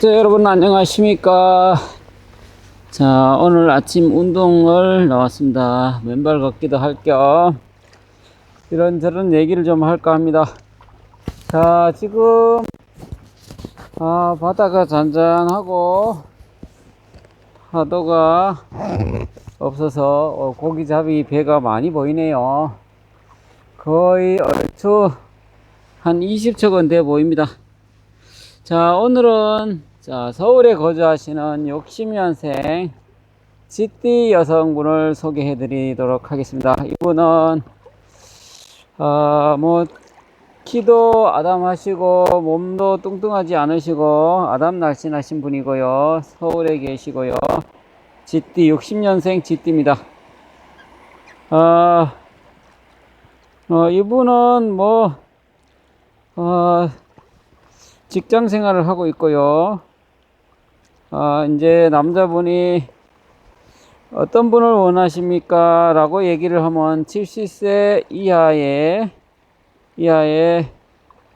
구독자 여러분 안녕하십니까. 자, 오늘 아침 운동을 나왔습니다. 맨발 걷기도 할 겸 이런저런 얘기를 좀 할까 합니다. 자, 지금 바다가 잔잔하고 파도가 없어서 고기잡이 배가 많이 보이네요. 거의 얼추 한 20척은 돼 보입니다. 자, 오늘은 서울에 거주하시는 60년생 쥐띠 여성분을 소개해 드리도록 하겠습니다. 이분은 키도 아담하시고 몸도 뚱뚱하지 않으시고 아담날씬하신 분이고요. 서울에 계시고요. 쥐띠 60년생 쥐띠입니다. 이분은 직장 생활을 하고 있고요. 이제 남자분이 어떤 분을 원하십니까? 라고 얘기를 하면 70세 이하의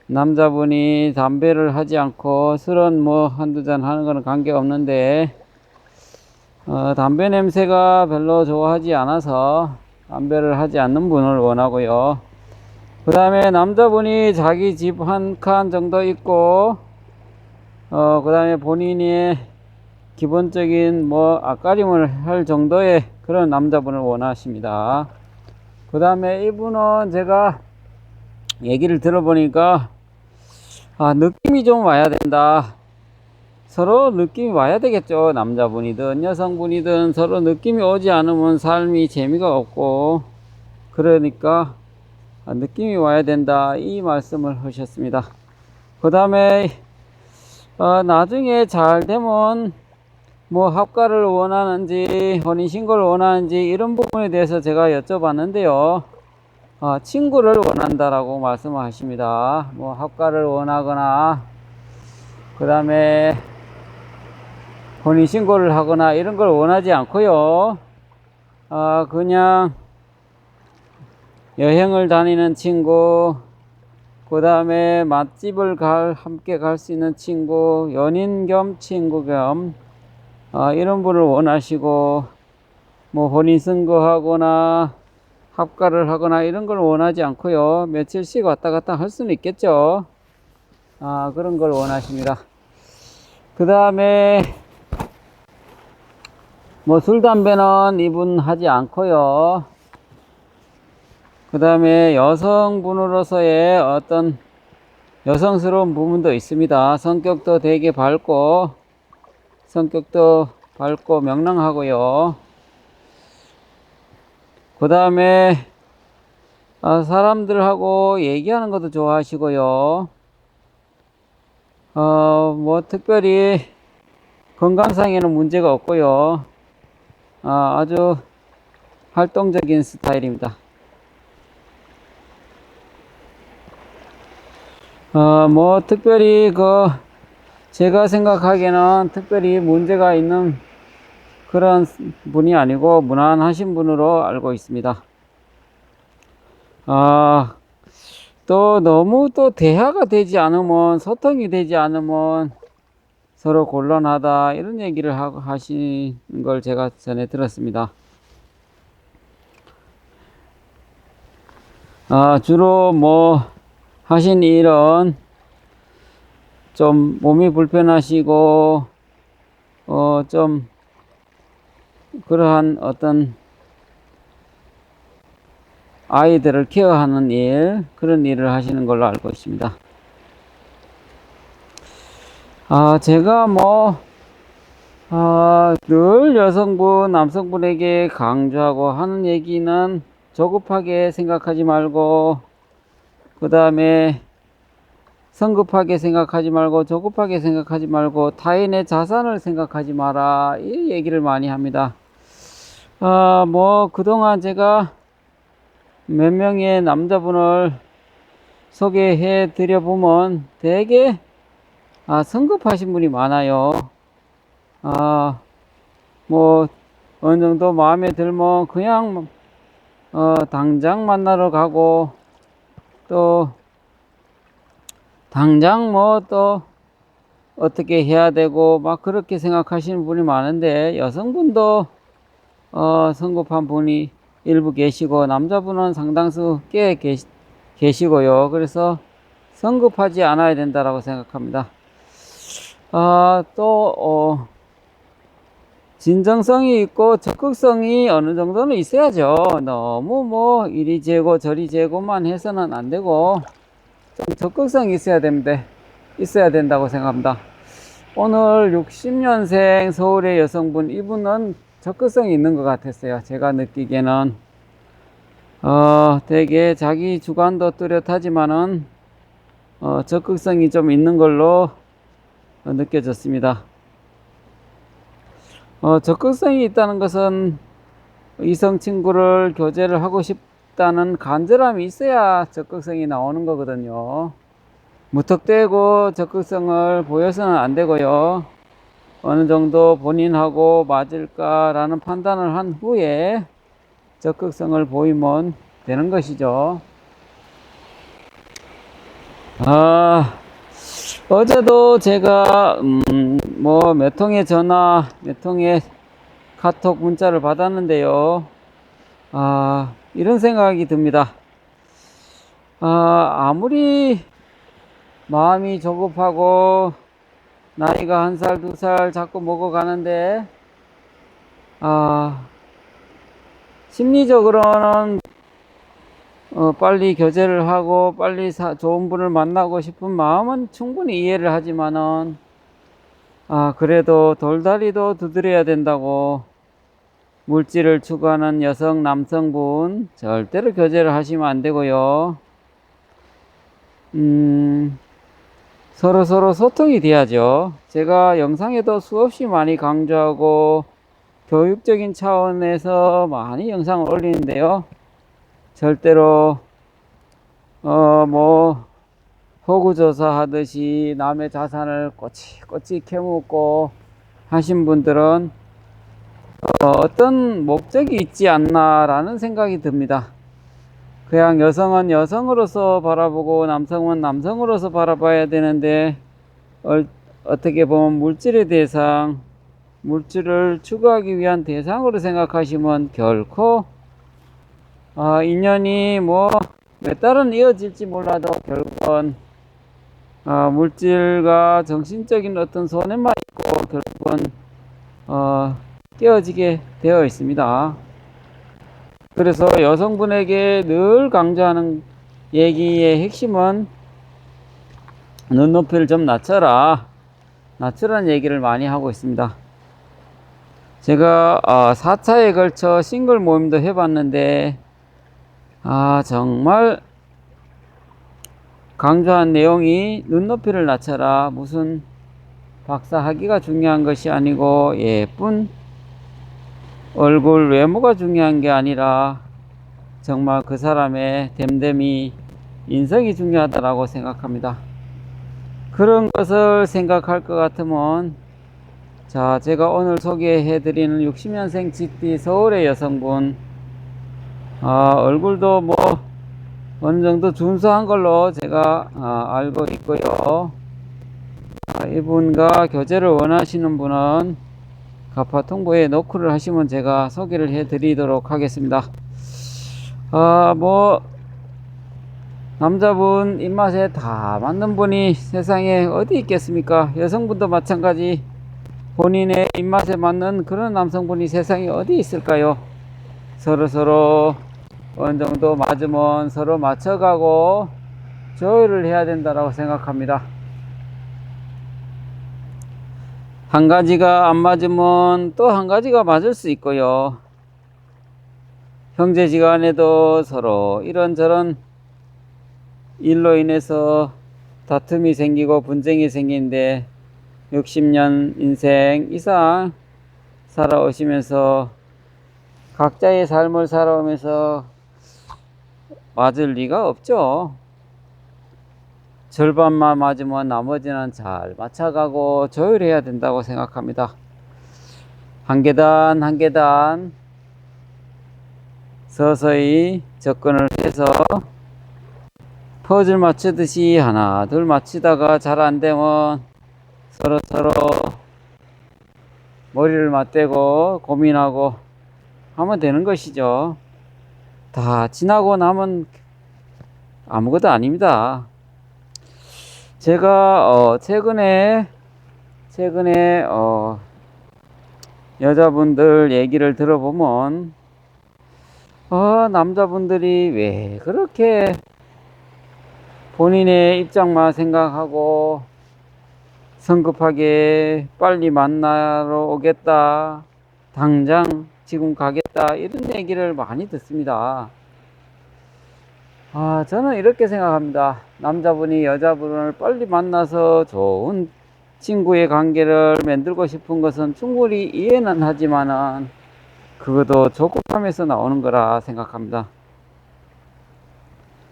남자분이 담배를 하지 않고 술은 한두 잔 하는 거는 관계없는데, 담배 냄새가 별로 좋아하지 않아서 담배를 하지 않는 분을 원하고요. 그 다음에 남자분이 자기 집 한 칸 정도 있고, 그 다음에 본인이 기본적인 앞가림을 할 정도의 그런 남자분을 원하십니다. 그 다음에 이분은 제가 얘기를 들어보니까, 느낌이 좀 와야 된다. 서로 느낌이 와야 되겠죠. 남자분이든 여성분이든 서로 느낌이 오지 않으면 삶이 재미가 없고, 그러니까 느낌이 와야 된다, 이 말씀을 하셨습니다. 그 다음에 나중에 잘 되면 합가를 원하는지 혼인신고를 원하는지 이런 부분에 대해서 제가 여쭤봤는데요. 친구를 원한다라고 말씀하십니다. 합가를 원하거나 그 다음에 혼인신고를 하거나 이런 걸 원하지 않고요. 그냥 여행을 다니는 친구, 그 다음에 맛집을 함께 갈 수 있는 친구, 연인 겸 친구 겸 이런 분을 원하시고, 혼인신고하거나 합가를 하거나 이런 걸 원하지 않고요. 며칠씩 왔다 갔다 할 수는 있겠죠. 그런 걸 원하십니다. 그 다음에 술 담배는 이분 하지 않고요. 그 다음에 여성분으로서의 어떤 여성스러운 부분도 있습니다. 성격도 되게 밝고 명랑하고요. 그 다음에 사람들하고 얘기하는 것도 좋아하시고요. 특별히 건강상에는 문제가 없고요. 아주 활동적인 스타일입니다. 특별히 제가 생각하기에는 특별히 문제가 있는 그런 분이 아니고 무난하신 분으로 알고 있습니다. 또 너무 대화가 되지 않으면, 소통이 되지 않으면 서로 곤란하다, 이런 얘기를 하시는 걸 제가 전에 들었습니다. 주로 하신 일은 좀 몸이 불편하시고, 좀 그러한 어떤 아이들을 케어하는 일, 그런 일을 하시는 걸로 알고 있습니다. 제가 늘 여성분, 남성분에게 강조하고 하는 얘기는 조급하게 생각하지 말고, 그 다음에 성급하게 생각하지 말고, 조급하게 생각하지 말고, 타인의 자산을 생각하지 마라, 이 얘기를 많이 합니다. 그동안 제가 몇 명의 남자분을 소개해 드려보면 되게 성급하신 분이 많아요. 어느 정도 마음에 들면 그냥 당장 만나러 가고, 또 당장 어떻게 해야 되고 막 그렇게 생각하시는 분이 많은데, 여성분도 성급한 분이 일부 계시고 남자분은 상당수 계시고요. 그래서 성급하지 않아야 된다라고 생각합니다. 또 진정성이 있고 적극성이 어느 정도는 있어야죠. 너무 뭐 이리 재고 저리 재고만 해서는 안 되고 좀 적극성이 있어야 된다고 생각합니다. 오늘 60년생 서울의 여성분, 이분은 적극성이 있는 것 같았어요. 제가 느끼기에는 되게 자기 주관도 뚜렷하지만은 적극성이 좀 있는 걸로 느껴졌습니다. 적극성이 있다는 것은 이성 친구를 교제를 하고 싶다는 간절함이 있어야 적극성이 나오는 거거든요. 무턱대고 적극성을 보여서는 안 되고요. 어느 정도 본인하고 맞을까라는 판단을 한 후에 적극성을 보이면 되는 것이죠. 어제도 제가 뭐 몇 통의 전화, 몇 통의 카톡 문자를 받았는데요. 이런 생각이 듭니다. 아무리 마음이 조급하고 나이가 1살, 2살 자꾸 먹어가는데 심리적으로는 빨리 교제를 하고 빨리 좋은 분을 만나고 싶은 마음은 충분히 이해를 하지만은 그래도 돌다리도 두드려야 된다고 물질을 추구하는 여성, 남성분 절대로 교제를 하시면 안 되고요. 서로 소통이 돼야죠. 제가 영상에도 수없이 많이 강조하고 교육적인 차원에서 많이 영상을 올리는데요. 절대로 뭐 호구조사 하듯이 남의 자산을 꼬치꼬치 캐묻고 하신 분들은 어떤 목적이 있지 않나라는 생각이 듭니다. 그냥 여성은 여성으로서 바라보고 남성은 남성으로서 바라봐야 되는데 어떻게 보면 물질의 대상, 물질을 추구하기 위한 대상으로 생각하시면 결코 인연이 뭐 몇 달은 이어질지 몰라도 결국은 물질과 정신적인 어떤 손해만 있고 결국은 깨어지게 되어 있습니다. 그래서 여성분에게 늘 강조하는 얘기의 핵심은 눈높이를 좀 낮추라는 얘기를 많이 하고 있습니다. 제가 4차에 걸쳐 싱글 모임도 해봤는데 정말 강조한 내용이 눈높이를 낮춰라, 무슨 박사 학위가 중요한 것이 아니고 예쁜 얼굴 외모가 중요한 게 아니라 정말 그 사람의 됨됨이 인성이 중요하다라고 생각합니다. 그런 것을 생각할 것 같으면 제가 오늘 소개해 드리는 60년생 GT 서울의 여성분, 얼굴도 뭐 어느 정도 준수한 걸로 제가 알고 있고요. 이분과 교제를 원하시는 분은 가파통보에 노크를 하시면 제가 소개를 해 드리도록 하겠습니다. 뭐 남자분 입맛에 다 맞는 분이 세상에 어디 있겠습니까? 여성분도 마찬가지 본인의 입맛에 맞는 그런 남성분이 세상에 어디 있을까요? 서로 어느 정도 맞으면 서로 맞춰가고 조율을 해야 된다고 생각합니다. 한 가지가 안 맞으면 또 한 가지가 맞을 수 있고요. 형제지간에도 서로 이런저런 일로 인해서 다툼이 생기고 분쟁이 생기는데 60년 인생 이상 살아오시면서 각자의 삶을 살아오면서 맞을 리가 없죠. 절반만 맞으면 나머지는 잘 맞춰가고 조율해야 된다고 생각합니다. 한 계단 한 계단 서서히 접근을 해서 퍼즐 맞추듯이 하나 둘 맞추다가 잘 안되면 서로 머리를 맞대고 고민하고 하면 되는 것이죠. 다 지나고 나면 아무것도 아닙니다. 제가 최근에 여자분들 얘기를 들어보면 남자분들이 왜 그렇게 본인의 입장만 생각하고 성급하게 빨리 만나러 오겠다, 당장 지금 가겠다, 이런 얘기를 많이 듣습니다. 저는 이렇게 생각합니다. 남자분이 여자분을 빨리 만나서 좋은 친구의 관계를 만들고 싶은 것은 충분히 이해는 하지만은 그것도 조급함에서 나오는 거라 생각합니다.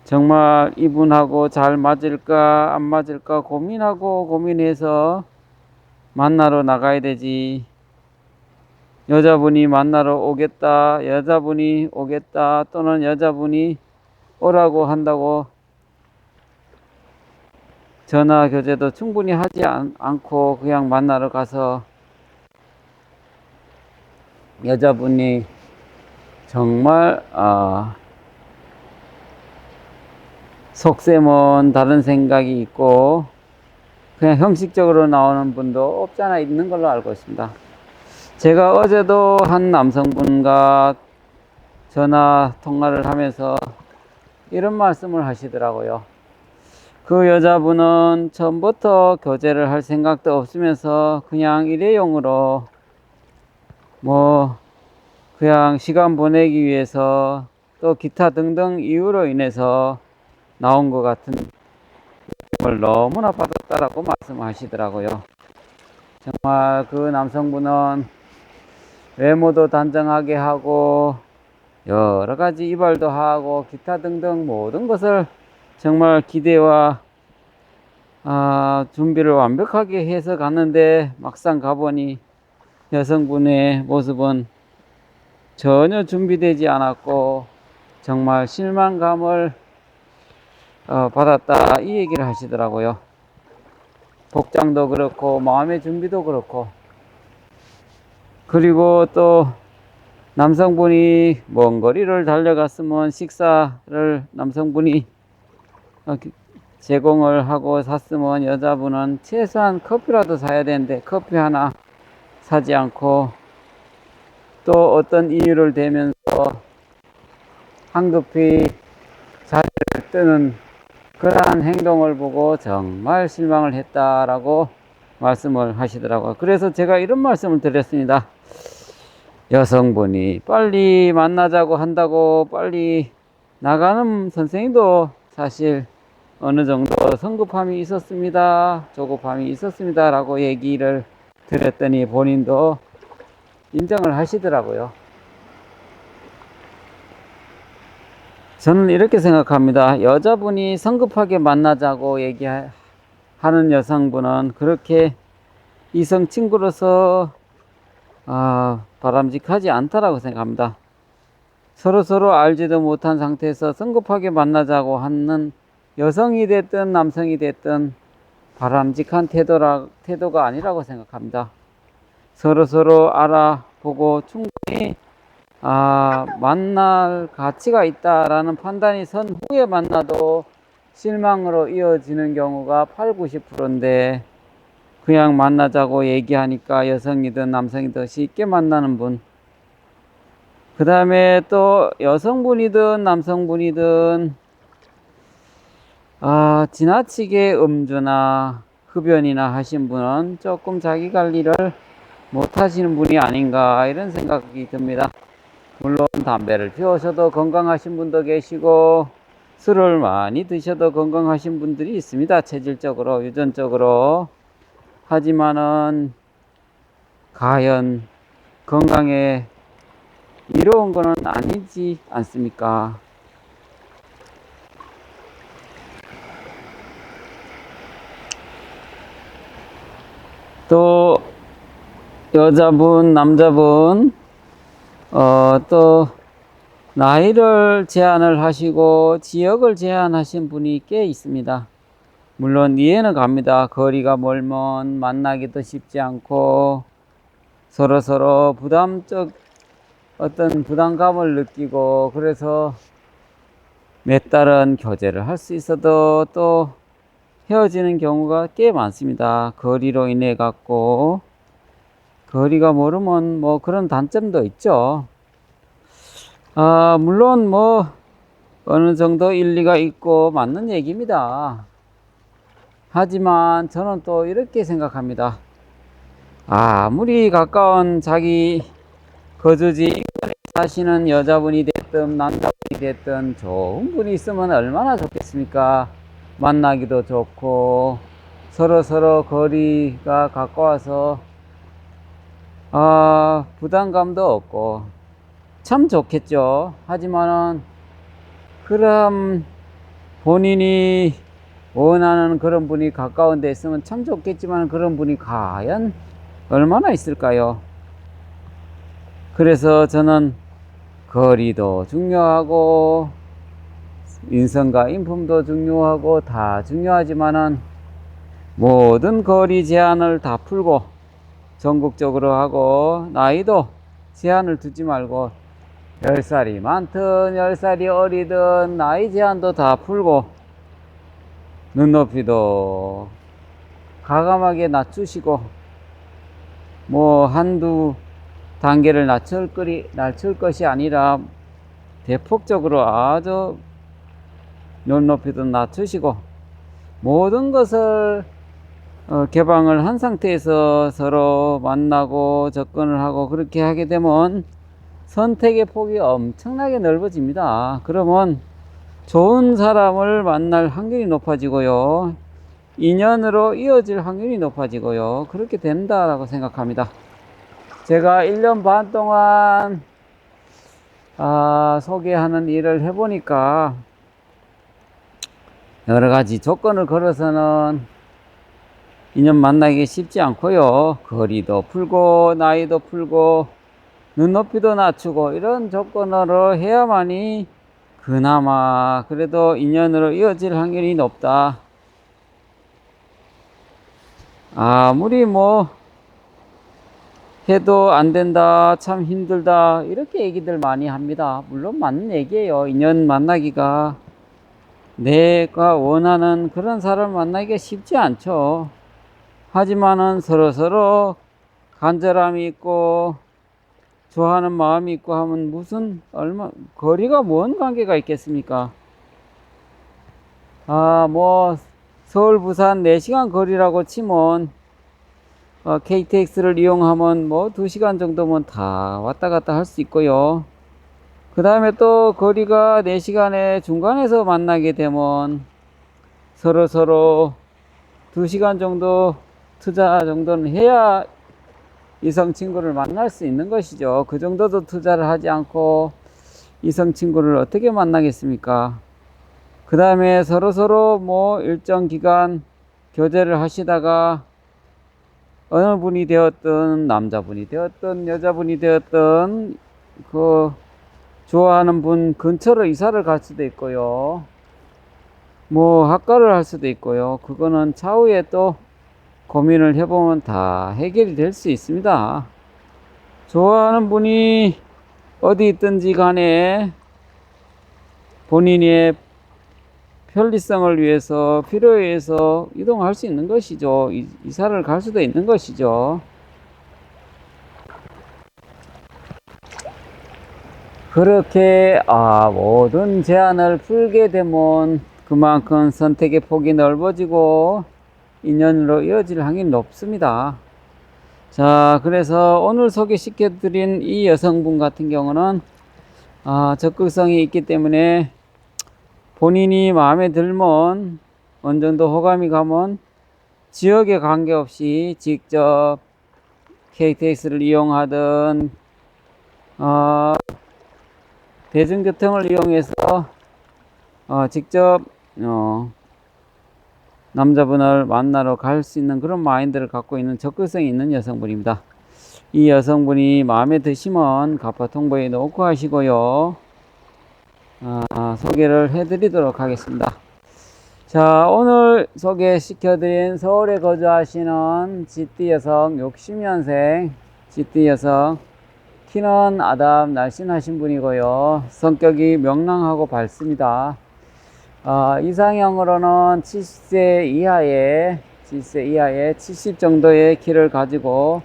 정말 이분하고 잘 맞을까 안 맞을까 고민하고 고민해서 만나러 나가야 되지. 여자분이 만나러 오겠다, 여자분이 오겠다, 또는 여자분이 오라고 한다고 전화 교제도 충분히 하지 않고 그냥 만나러 가서 여자분이 정말 속셈은 다른 생각이 있고 그냥 형식적으로 나오는 분도 없지 않아 있는 걸로 알고 있습니다. 제가 어제도 한 남성분과 전화 통화를 하면서 이런 말씀을 하시더라고요. 그 여자분은 처음부터 교제를 할 생각도 없으면서 그냥 일회용으로 그냥 시간 보내기 위해서 또 기타 등등 이유로 인해서 나온 것 같은 걸 너무나 받았다라고 말씀하시더라고요. 정말 그 남성분은 외모도 단정하게 하고 여러 가지 이발도 하고 기타 등등 모든 것을 정말 기대와 준비를 완벽하게 해서 갔는데 막상 가보니 여성분의 모습은 전혀 준비되지 않았고 정말 실망감을 받았다, 이 얘기를 하시더라고요. 복장도 그렇고 마음의 준비도 그렇고, 그리고 또 남성분이 먼 거리를 달려갔으면 식사를 남성분이 제공을 하고 샀으면 여자분은 최소한 커피라도 사야 되는데 커피 하나 사지 않고 또 어떤 이유를 대면서 황급히 자리를 뜨는 그러한 행동을 보고 정말 실망을 했다라고 말씀을 하시더라고요. 그래서 제가 이런 말씀을 드렸습니다. 여성분이 빨리 만나자고 한다고 빨리 나가는 선생님도 사실 어느 정도 성급함이 있었습니다, 조급함이 있었습니다 라고 얘기를 드렸더니 본인도 인정을 하시더라고요. 저는 이렇게 생각합니다. 여자분이 성급하게 만나자고 얘기하는 여성분은 그렇게 이성 친구로서 바람직하지 않다라고 생각합니다. 서로 알지도 못한 상태에서 성급하게 만나자고 하는 여성이 됐든 남성이 됐든 바람직한 태도가 아니라고 생각합니다. 서로 알아보고 충분히 만날 가치가 있다라는 판단이 선 후에 만나도 실망으로 이어지는 경우가 80~90%인데 그냥 만나자고 얘기하니까 여성이든 남성이든 쉽게 만나는 분, 그 다음에 또 여성분이든 남성분이든 지나치게 음주나 흡연이나 하신 분은 조금 자기 관리를 못 하시는 분이 아닌가, 이런 생각이 듭니다. 물론 담배를 피우셔도 건강하신 분도 계시고 술을 많이 드셔도 건강하신 분들이 있습니다. 체질적으로, 유전적으로. 하지만은 과연 건강에 이로운 거는 아니지 않습니까? 또 여자분, 남자분 또 나이를 제한을 하시고 지역을 제한하신 분이 꽤 있습니다. 물론 이해는 갑니다. 거리가 멀면 만나기도 쉽지 않고 서로 어떤 부담감을 느끼고, 그래서 몇 달은 교제를 할 수 있어도 또 헤어지는 경우가 꽤 많습니다. 거리로 인해 갖고. 거리가 멀으면 뭐 그런 단점도 있죠. 물론 뭐 어느 정도 일리가 있고 맞는 얘기입니다. 하지만 저는 또 이렇게 생각합니다. 아무리 가까운 자기 거주지 사시는 여자분이 됐든 남자분이 됐든 좋은 분이 있으면 얼마나 좋겠습니까? 만나기도 좋고 서로 거리가 가까워서 부담감도 없고 참 좋겠죠. 하지만은 그럼 본인이 원하는 그런 분이 가까운 데 있으면 참 좋겠지만 그런 분이 과연 얼마나 있을까요? 그래서 저는 거리도 중요하고 인성과 인품도 중요하고 다 중요하지만은 모든 거리 제한을 다 풀고 전국적으로 하고 나이도 제한을 두지 말고 10살이 많든 10살이 어리든 나이 제한도 다 풀고 눈높이도 과감하게 낮추시고 뭐 한두 단계를 낮출 것이 아니라 대폭적으로 아주 눈높이도 낮추시고 모든 것을 개방을 한 상태에서 서로 만나고 접근을 하고 그렇게 하게 되면 선택의 폭이 엄청나게 넓어집니다. 그러면 좋은 사람을 만날 확률이 높아지고요. 인연으로 이어질 확률이 높아지고요. 그렇게 된다라고 생각합니다. 제가 1년 반 동안 소개하는 일을 해보니까 여러 가지 조건을 걸어서는 인연 만나기 쉽지 않고요. 거리도 풀고 나이도 풀고 눈높이도 낮추고 이런 조건으로 해야만이 그나마 그래도 인연으로 이어질 확률이 높다. 아무리 뭐 해도 안 된다, 참 힘들다 이렇게 얘기들 많이 합니다. 물론 맞는 얘기예요. 인연 만나기가 내가 원하는 그런 사람을 만나기가 쉽지 않죠. 하지만은 서로 간절함이 있고 좋아하는 마음이 있고 하면 무슨 거리가 뭔 관계가 있겠습니까? 뭐 서울 부산 4시간 거리라고 치면 KTX를 이용하면 뭐 2시간 정도면 다 왔다 갔다 할 수 있고요. 그 다음에 또 거리가 4시간의 중간에서 만나게 되면 서로 2시간 정도 투자 정도는 해야 이성 친구를 만날 수 있는 것이죠. 그 정도도 투자를 하지 않고 이성 친구를 어떻게 만나겠습니까? 그 다음에 서로 뭐 일정 기간 교제를 하시다가 어느 분이 되었든 남자분이 되었든 여자분이 되었든 그 좋아하는 분 근처로 이사를 갈 수도 있고요. 뭐 학과를 할 수도 있고요. 그거는 차후에 또 고민을 해보면 다 해결이 될 수 있습니다. 좋아하는 분이 어디 있든지 간에 본인의 편리성을 위해서 필요에 의해서 이동할 수 있는 것이죠. 이사를 갈 수도 있는 것이죠. 그렇게 모든 제한을 풀게 되면 그만큼 선택의 폭이 넓어지고 인연으로 이어질 확률이 높습니다. 자, 그래서 오늘 소개시켜 드린 이 여성분 같은 경우는 적극성이 있기 때문에 본인이 마음에 들면 어느 정도 호감이 가면 지역에 관계없이 직접 KTX를 이용하든 대중교통을 이용해서 직접 남자분을 만나러 갈 수 있는 그런 마인드를 갖고 있는 적극성이 있는 여성분입니다. 이 여성분이 마음에 드시면 가파 통보에 놓고 하시고요. 소개를 해드리도록 하겠습니다. 자, 오늘 소개시켜드린 서울에 거주하시는 GT 여성, 60년생 GT 여성, 키는 아담 날씬하신 분이고요. 성격이 명랑하고 밝습니다. 이상형으로는 70세 이하의 70 정도의 키를 가지고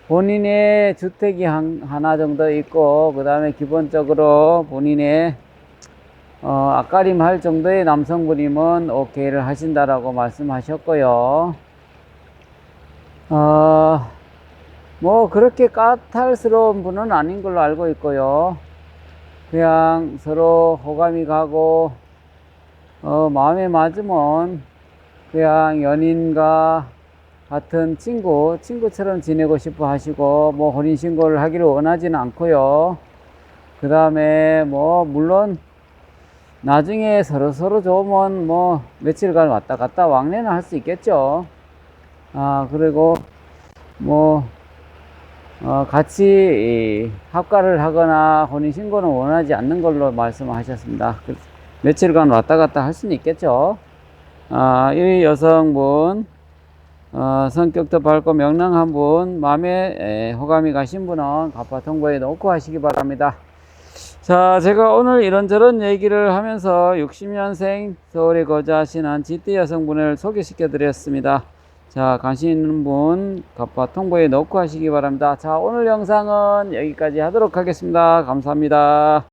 본인의 주택이 하나 정도 있고, 그 다음에 기본적으로 본인의 앞가림 할 정도의 남성분이면 오케이를 하신다라고 말씀하셨고요. 뭐 그렇게 까탈스러운 분은 아닌 걸로 알고 있고요. 그냥 서로 호감이 가고 마음에 맞으면 그냥 연인과 같은 친구처럼 지내고 싶어 하시고, 뭐 혼인신고를 하기를 원하지는 않고요. 그 다음에 뭐 물론 나중에 서로 좋으면 뭐 며칠간 왔다 갔다 왕래는 할 수 있겠죠. 그리고 뭐 같이 합가를 하거나 혼인신고는 원하지 않는 걸로 말씀하셨습니다. 며칠간 왔다 갔다 할 수는 있겠죠. 이 여성분, 성격도 밝고 명랑한 분, 마음에 호감이 가신 분은 갑파 통보에 놓고 하시기 바랍니다. 자, 제가 오늘 이런저런 얘기를 하면서 60년생 서울에 거주하시는 GT 여성분을 소개시켜 드렸습니다. 자, 관심 있는 분 갑파 통보에 넣고 하시기 바랍니다. 자, 오늘 영상은 여기까지 하도록 하겠습니다. 감사합니다.